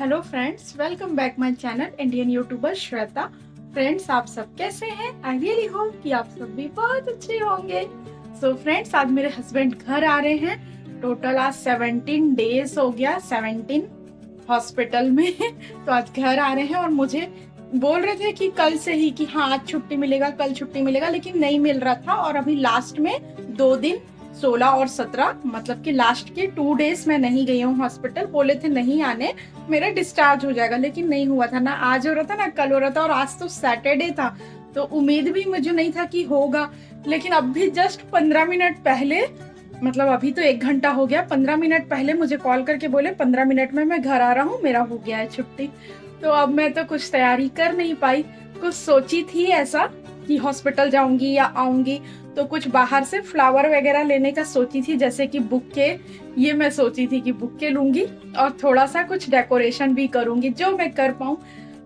Hello friends, welcome back my channel Indian YouTuber Shweta. Friends, आप सब कैसे हैं? आई रियली होप कि आप सब भी बहुत अच्छे होंगे। सो फ्रेंड्स, आज मेरे हस्बैंड घर आ रहे हैं। टोटल आज 17 डेज हो गया, 17 हॉस्पिटल में। तो आज घर आ रहे हैं और मुझे बोल रहे थे कि कल से ही कि हाँ आज छुट्टी मिलेगा, कल छुट्टी मिलेगा, लेकिन नहीं मिल रहा था। और अभी लास्ट में 2 दिन 16 और 17 मतलब कि लास्ट के 2 डेज मैं नहीं गई हूँ हॉस्पिटल। बोले थे नहीं आने, मेरा डिस्चार्ज हो जाएगा, लेकिन नहीं हुआ था। ना आज हो रहा था ना कल हो रहा था, और आज तो सैटरडे था तो उम्मीद भी मुझे नहीं था कि होगा। लेकिन अब भी जस्ट 15 मिनट पहले, मतलब अभी तो 1 घंटा हो गया, 15 मिनट पहले मुझे कॉल करके बोले 15 मिनट में मैं घर आ रहा हूँ, मेरा हो गया है छुट्टी। तो अब मैं तो कुछ तैयारी कर नहीं पाई। कुछ सोची थी ऐसा कि हॉस्पिटल जाऊंगी या आऊंगी, तो कुछ बाहर से फ्लावर वगैरह लेने का सोची थी, जैसे कि बुक्के। ये मैं सोची थी कि बुक्के लूंगी और थोड़ा सा कुछ डेकोरेशन भी करूंगी, जो मैं कर पाऊं।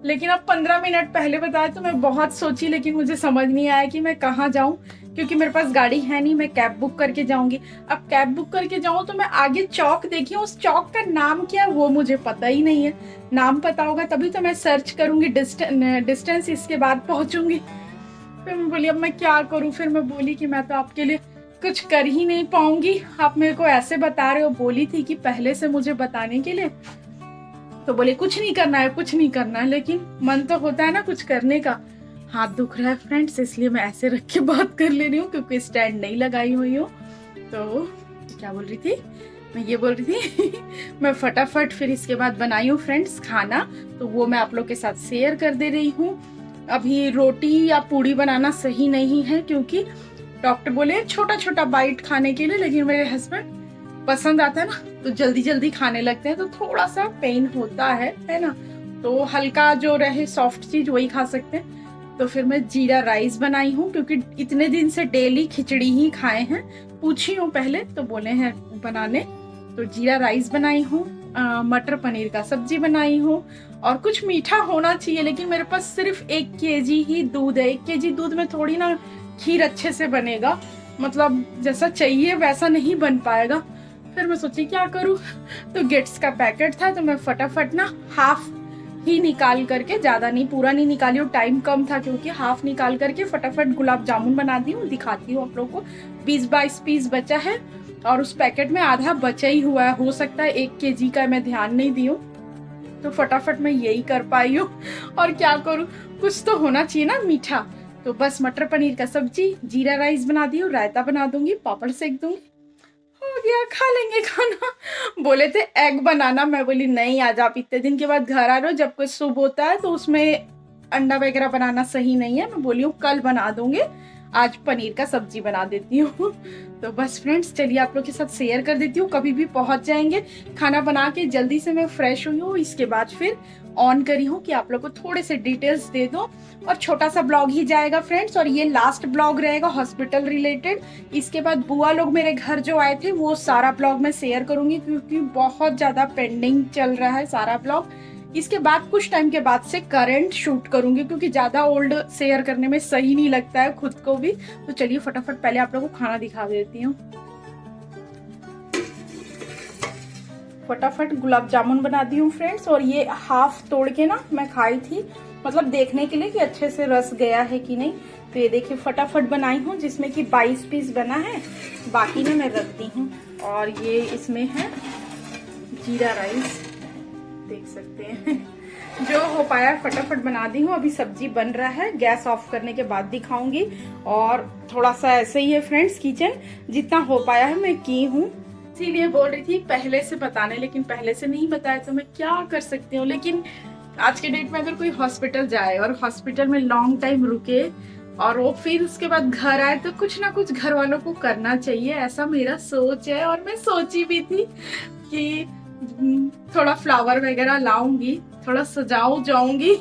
लेकिन अब 15 मिनट पहले बताया तो मैं बहुत सोची, लेकिन मुझे समझ नहीं आया कि मैं कहाँ जाऊं, क्योंकि मेरे पास गाड़ी है नहीं। मैं कैब बुक करके जाऊंगी। अब कैब बुक करके जाऊं तो मैं आगे चौक देखी हूँ, उस चौक का नाम क्या है वो मुझे पता ही नहीं है। नाम पता होगा तभी तो मैं सर्च करूंगी, डिस्टेंस इसके बाद पहुंचूंगी। फिर मैं बोली अब मैं क्या करूं। फिर मैं बोली कि मैं तो आपके लिए कुछ कर ही नहीं पाऊंगी, आप मेरे को ऐसे बता रहे हो। बोली थी कि पहले से मुझे बताने के लिए, तो बोले कुछ नहीं करना है, कुछ नहीं करना है, लेकिन मन तो होता है ना कुछ करने का। हाथ दुख रहा है फ्रेंड्स, इसलिए मैं ऐसे रख के बात कर ले रही हूँ, क्योंकि स्टैंड नहीं लगाई हुई हूँ। तो क्या बोल रही थी मैं? ये बोल रही थी मैं फटाफट फिर इसके बाद बनाई हूँ फ्रेंड्स खाना, तो वो मैं आप लोग के साथ शेयर कर दे रही हूँ। अभी रोटी या पूड़ी बनाना सही नहीं है, क्योंकि डॉक्टर बोले छोटा छोटा बाइट खाने के लिए, लेकिन मेरे हस्बैंड पसंद आता है ना तो जल्दी जल्दी खाने लगते हैं, तो थोड़ा सा पेन होता है ना। तो हल्का जो रहे सॉफ्ट चीज वही खा सकते हैं। तो फिर मैं जीरा राइस बनाई हूँ, क्योंकि इतने दिन से डेली खिचड़ी ही खाए हैं। पूछी हूँ पहले तो बोले हैं बनाने, तो जीरा राइस बनाई हूँ। मटर पनीर का सब्जी बनाई हूँ, और कुछ मीठा होना चाहिए, लेकिन मेरे पास सिर्फ 1 केजी ही दूध है। 1 केजी दूध में थोड़ी ना खीर अच्छे से बनेगा, मतलब जैसा चाहिए वैसा नहीं बन पाएगा। फिर मैं सोची क्या करूँ, तो गेट्स का पैकेट था, तो मैं फटाफट ना हाफ ही निकाल करके, ज्यादा नहीं, पूरा नहीं निकाली हूँ, टाइम कम था, क्योंकि हाफ निकाल करके फटाफट गुलाब जामुन बना दी हूँ। दिखाती हूँ आप लोग को। 20-22 पीस बचा है, और उस पैकेट में आधा बचा ही हुआ है। हो सकता है 1 केजी का, मैं ध्यान नहीं दी हूँ, तो फटाफट मैं यही कर पाई हूँ। और क्या करूँ, कुछ तो होना चाहिए ना मीठा। तो बस मटर पनीर का सब्जी, जीरा राइस बना दी हूँ, रायता बना दूंगी, पापड़ सेक दूंगी, हो गया, खा लेंगे खाना। बोले थे एग बनाना, मैं बोली नहीं, आज आप इतने दिन के बाद घर आ रहे हो, जब कोई शुभ होता है तो उसमें अंडा वगैरह बनाना सही नहीं है। मैं बोली हूँ कल बना दूंगे, आज पनीर का सब्जी बना देती हूँ। तो बस फ्रेंड्स, चलिए आप लोग के साथ शेयर कर देती हूँ। कभी भी पहुंच जाएंगे। खाना बना के जल्दी से मैं फ्रेश हुई हूँ, इसके बाद फिर ऑन करी हूँ कि आप लोग को थोड़े से डिटेल्स दे दो। और छोटा सा ब्लॉग ही जाएगा फ्रेंड्स, और ये लास्ट ब्लॉग रहेगा हॉस्पिटल रिलेटेड। इसके बाद बुआ लोग मेरे घर जो आए थे, वो सारा ब्लॉग मैं शेयर करूंगी, क्योंकि बहुत ज्यादा पेंडिंग चल रहा है सारा ब्लॉग। इसके बाद कुछ टाइम के बाद से करंट शूट करूंगी, क्योंकि ज्यादा ओल्ड शेयर करने में सही नहीं लगता है खुद को भी। तो चलिए फटाफट पहले आप लोगों को खाना दिखा देती हूँ। फटाफट गुलाब जामुन बना दी हूँ फ्रेंड्स, और ये हाफ तोड़ के ना मैं खाई थी, मतलब देखने के लिए कि अच्छे से रस गया है कि नहीं। तो ये देखिए फटाफट बनाई हूँ, जिसमें कि 22 पीस बना है, बाकी ना मैं रख दी हूँ। और ये इसमें है जीरा राइस, देख सकते हैं। जो हो पाया फटाफट बना दी हूँ। अभी सब्जी बन रहा है, गैस ऑफ करने के बाद दिखाऊंगी। और थोड़ा सा ऐसे ही है फ्रेंड्स, किचन जितना हो पाया है मैं की हूँ, इसीलिए बोल रही थी पहले से बताने, लेकिन पहले से नहीं बताया तो मैं क्या कर सकती हूँ। लेकिन आज के डेट में अगर कोई हॉस्पिटल जाए और हॉस्पिटल में लॉन्ग टाइम रुके, और वो फिर उसके बाद घर आए, तो कुछ ना कुछ घर वालों को करना चाहिए, ऐसा मेरा सोच है। और मैं सोची भी थी कि थोड़ा फ्लावर वगैरह लाऊंगी, थोड़ा सजाऊ जाऊंगी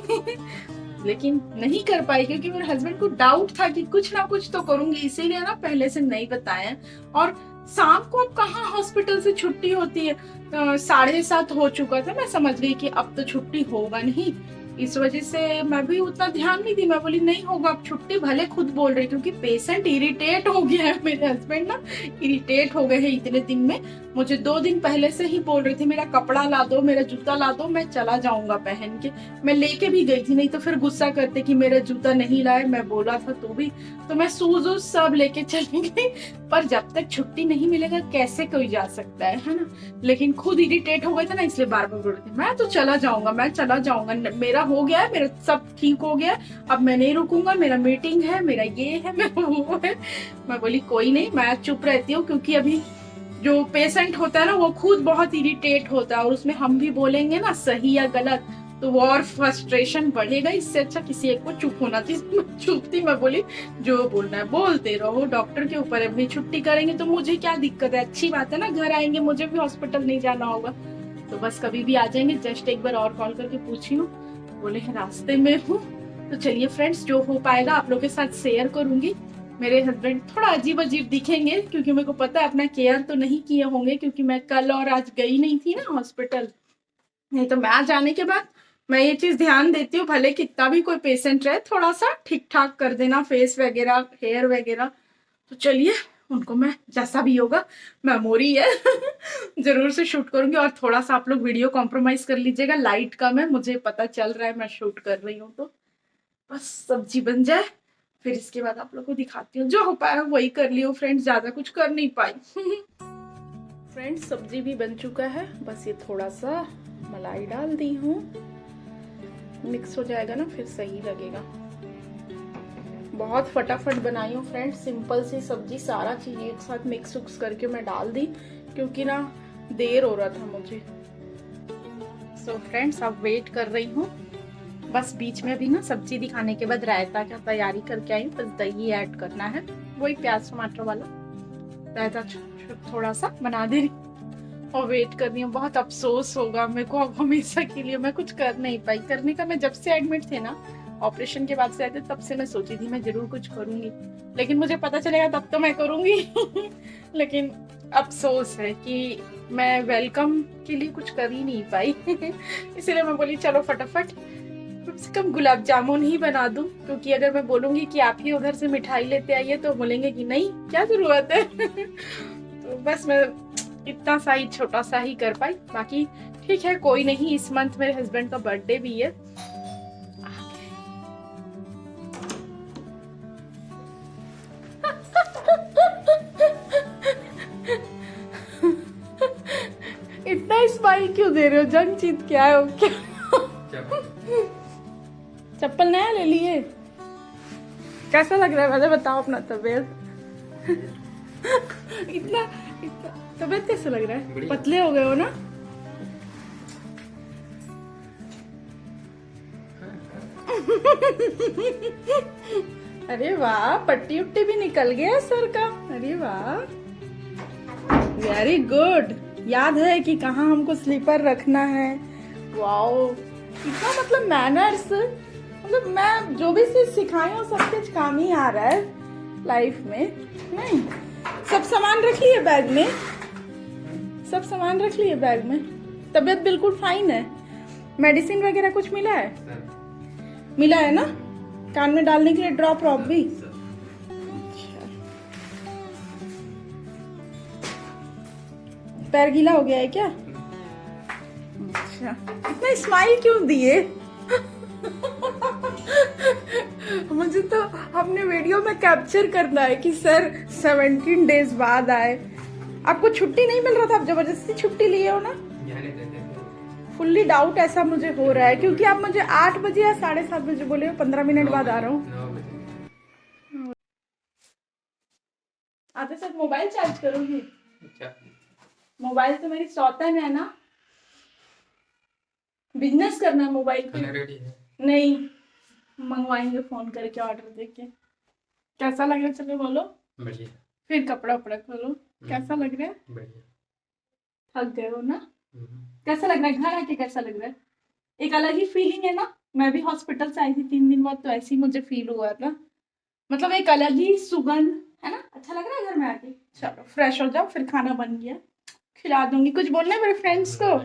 लेकिन नहीं कर पाई, क्योंकि मेरे हस्बैंड को डाउट था कि कुछ ना कुछ तो करूंगी, इसीलिए ना पहले से नहीं बताया। और शाम को अब कहाँ हॉस्पिटल से छुट्टी होती है, 7:30 हो चुका था। मैं समझ गई कि अब तो छुट्टी होगा नहीं, इस वजह से मैं भी उतना ध्यान नहीं दी। मैं बोली नहीं होगा अब छुट्टी, भले खुद बोल रही, क्योंकि पेशेंट इरिटेट हो गया है, मेरे हस्बैंड ना इरिटेट हो गए हैं इतने दिन में। मुझे 2 दिन पहले से ही बोल रही थी मेरा कपड़ा ला दो, मेरा जूता ला दो, मैं चला जाऊंगा पहन के। मैं लेके भी गई थी, नहीं तो फिर गुस्सा करते कि मेरा जूता नहीं लाए, मैं बोला था तो भी। तो मैं शूज वूज सब लेके चली गई, पर जब तक छुट्टी नहीं मिलेगा कैसे कोई जा सकता है ना। लेकिन खुद इरिटेट हो गए थे ना, इसलिए बार बार बोल रही थी मैं तो चला जाऊंगा, मैं चला जाऊंगा, मेरा हो गया है, मेरा सब ठीक हो गया, अब मैं नहीं रुकूंगा, मेरा मीटिंग है, मेरा ये है, मेरा वो है। मैं बोली कोई नहीं, मैं चुप रहती हूँ, क्योंकि अभी जो पेशेंट होता है ना वो खुद बहुत इरिटेट होता है, और उसमें हम भी बोलेंगे ना सही या गलत तो वो और फ्रस्ट्रेशन बढ़ेगा। इससे अच्छा किसी एक को चुप होना चाहिए। चुप थी, मैं बोली जो बोलना है बोलते रहो, डॉक्टर के ऊपर है भाई, छुट्टी करेंगे तो मुझे क्या दिक्कत है, अच्छी बात है ना, घर आएंगे, मुझे भी हॉस्पिटल नहीं जाना होगा, तो बस कभी भी आ जाएंगे। जस्ट एक बार और कॉल करके पूछी हूँ, बोले रास्ते में हूँ। तो चलिए फ्रेंड्स, जो हो पाएगा आप लोग के साथ शेयर करूंगी। मेरे हस्बैंड थोड़ा अजीब अजीब दिखेंगे, क्योंकि मेरे को पता है अपना केयर तो नहीं किए होंगे, क्योंकि मैं कल और आज गई नहीं थी ना हॉस्पिटल। नहीं तो मैं आ जाने के बाद मैं ये चीज ध्यान देती हूँ, भले कितना भी कोई पेशेंट रहे थोड़ा सा ठीक ठाक कर देना, फेस वगैरह, हेयर वगैरह। तो चलिए उनको मैं जैसा भी होगा, मेमोरी है जरूर से शूट करूंगी। और थोड़ा सा आप लोग वीडियो कॉम्प्रोमाइज कर लीजिएगा, लाइट कम है, मुझे पता चल रहा है मैं शूट कर रही हूँ। तो बस सब्जी बन जाए, फिर इसके बाद आप लोग को दिखाती हूँ, जो हो पाया वही कर लियो फ्रेंड्स, ज्यादा कुछ कर नहीं पाई। फ्रेंड्स सब्जी भी बन चुका है, बस ये थोड़ा सा मलाई डाल दी हूँ, मिक्स हो जाएगा ना फिर सही लगेगा। बहुत फटाफट बनाई हूँ फ्रेंड्स, सिंपल सी सब्जी, सारा चीज एक साथ मिक्स उक्स करके मैं डाल दी, क्योंकि ना देर हो रहा था मुझे। सो फ्रेंड्स अब वेट कर रही हूँ, बस बीच में भी ना सब्जी दिखाने के बाद रायता का तैयारी करके आई, बस दही ऐड करना है, वही प्याज टमाटर वाला रायता थोड़ा सा बना दे रही और वेट कर रही हूँ। बहुत अफसोस होगा मेरे को अब हमेशा के लिए, मैं कुछ कर नहीं पाई। करने का मैं जब से एडमिट थे ना, ऑपरेशन के बाद से आए थे, तब से मैं सोची थी मैं जरूर कुछ करूंगी, लेकिन मुझे पता चलेगा तब तो मैं करूंगी लेकिन अफसोस है कि मैं वेलकम के लिए कुछ कर ही नहीं पाई इसीलिए मैं बोली चलो फटाफट कम से कम गुलाब जामुन ही बना दूं, क्योंकि अगर मैं बोलूंगी कि आप ही उधर से मिठाई लेते आइए तो बोलेंगे कि नहीं क्या जरूरत है तो बस मैं इतना सा ही छोटा सा ही कर पाई, बाकी ठीक है कोई नहीं। इस मंथ मेरे हस्बैंड का बर्थडे भी है। इतना स्माइल क्यों दे रहे हो, जंग जीत क्या है क्या? चप्पल नया ले लिए, कैसा लग रहा है मुझे बताओ अपना तबीयत इतना तबीयत कैसा लग रहा है, पतले हो गए हो ना? अरे वाह, पट्टी उट्टी भी निकल गया सर का, अरे वाह वेरी गुड। याद है कि कहाँ हमको स्लीपर रखना है, वाओ इतना मतलब मैनर्स, मतलब मैं जो भी चीज सिखाई हूँ सब कुछ काम ही आ रहा है लाइफ में। नहीं सब सामान रख लिए बैग में, सब सामान रख लिए बैग में, तबीयत बिल्कुल फाइन है। मेडिसिन वगैरह कुछ मिला है? मिला है ना, कान में डालने के लिए ड्रॉप ड्रॉप भी। अच्छा पैर गीला हो गया है क्या? अच्छा इतना स्माइल क्यों दिए मुझे तो अपने वीडियो में कैप्चर करना है कि सर 17 डेज बाद आए। आपको छुट्टी नहीं मिल रहा था, आप जबरदस्ती छुट्टी लिए हो ना? फुल्ली डाउट ऐसा मुझे हो रहा है, क्योंकि आप मुझे 8 बजे या 7:30 बजे बोले हो 15 मिनट बाद आ रहा हूँ। आते सर मोबाइल चार्ज करूंगी, मोबाइल तो मेरी सौतन है ना, बिजनेस करना है मोबाइल पे। नहीं मंगवाएंगे फोन करके ऑर्डर देके। कैसा लग रहा है चलो बोलो? बढ़िया। फिर कपड़ा उपड़ा खोलो, कैसा लग रहा है? बढ़िया। थक गए हो ना? कैसा लग रहा है घर आके, कैसा लग रहा है? एक अलग ही फीलिंग है ना। मैं भी हॉस्पिटल से आई थी 3 दिन बाद, तो ऐसे ही मुझे फील हुआ था, मतलब एक अलग ही सुगंध है ना। अच्छा लग रहा है घर में आके। चलो फ्रेश हो जाओ, फिर खाना बन गया, खिला दूंगी। कुछ बोलना है मेरे फ्रेंड्स को?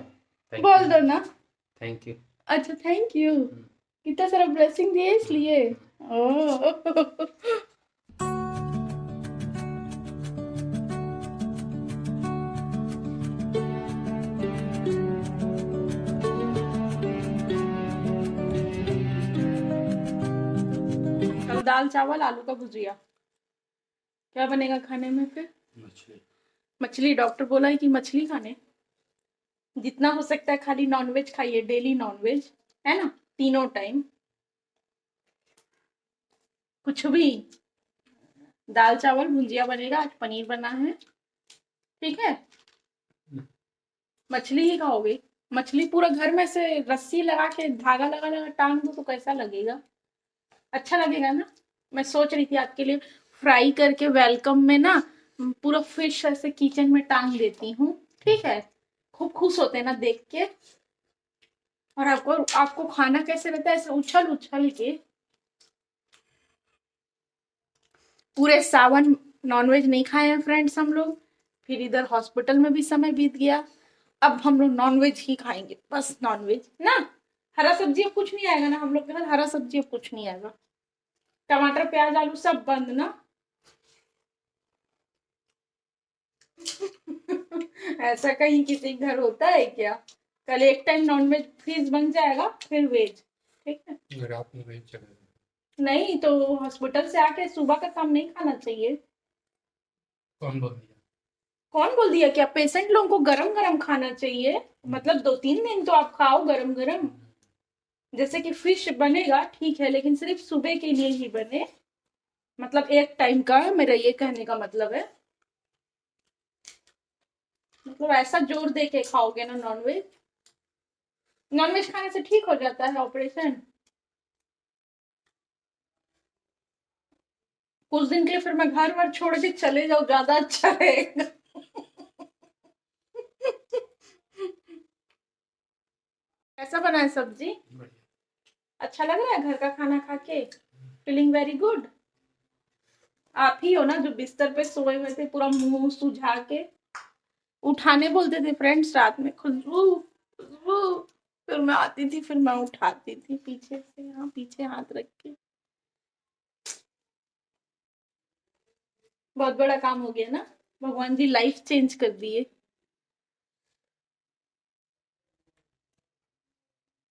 बोल दो ना। Thank you. अच्छा थैंक यू। कितना सारा ब्लेसिंग दिए इसलिए। ओह कल दाल चावल आलू का भुजिया। क्या बनेगा खाने में फिर? मछली। मछली। डॉक्टर बोला है कि मछली खाने। जितना हो सकता है खाली नॉनवेज खाइए, डेली नॉनवेज, है ना, तीनों टाइम कुछ भी। दाल चावल भुजिया बनेगा, आज पनीर बना है, ठीक है। मछली ही खाओगे? मछली पूरा घर में से रस्सी लगा के धागा लगा लगा टांग दो तो कैसा लगेगा? अच्छा लगेगा ना? मैं सोच रही थी आपके लिए फ्राई करके वेलकम में ना पूरा फिश ऐसे किचन में टांग देती हूँ, ठीक है। खूब खुश होते हैं ना देख के। और आपको आपको खाना कैसे रहता है, ऐसे उछल उछल के। पूरे सावन नॉनवेज नहीं खाए हैं फ्रेंड्स हम लोग। फिर इधर हॉस्पिटल में भी समय बीत गया। अब हम लोग नॉनवेज ही खाएंगे, बस नॉनवेज ना। हरा सब्जी अब कुछ नहीं आएगा ना हम लोग के घर, हरा सब्जी अब कुछ नहीं आएगा। टमाटर प्याज आलू सब बंद ना। ऐसा कहीं किसी घर होता है क्या? कल एक टाइम नॉनवेज फिर बन जाएगा, फिर वेज, ठीक है। रात में वेज चलेगा। नहीं तो हॉस्पिटल से आके सुबह का काम नहीं खाना चाहिए। कौन बोल दिया? कौन बोल दिया? क्या पेशेंट लोगों को गरम गरम खाना चाहिए? मतलब 2-3 दिन तो आप खाओ गरम गरम। जैसे कि फिश बनेगा ठीक है, लेकिन सिर्फ सुबह के लिए ही बने। मतलब एक टाइम का है, मेरा ये कहने का मतलब है। मतलब ऐसा जोर दे के खाओगे ना नॉनवेज। नॉनवेज खाने से ठीक हो जाता है ऑपरेशन। कुछ दिन के लिए फिर मैं घर वर छोड़ के चले जाऊं, ज्यादा अच्छा रहेगा। कैसा बना है सब्जी? अच्छा लग रहा है घर का खाना खा के? Feeling very good. आप ही हो ना जो बिस्तर पे सोए हुए थे पूरा मुंह सुझा के, उठाने बोलते थे फ्रेंड्स रात में, खुशबू खुशबू। फिर मैं आती थी, फिर मैं उठाती थी पीछे से, यहाँ पीछे हाथ रख के। बहुत बड़ा काम हो गया ना, भगवान जी लाइफ चेंज कर दिए।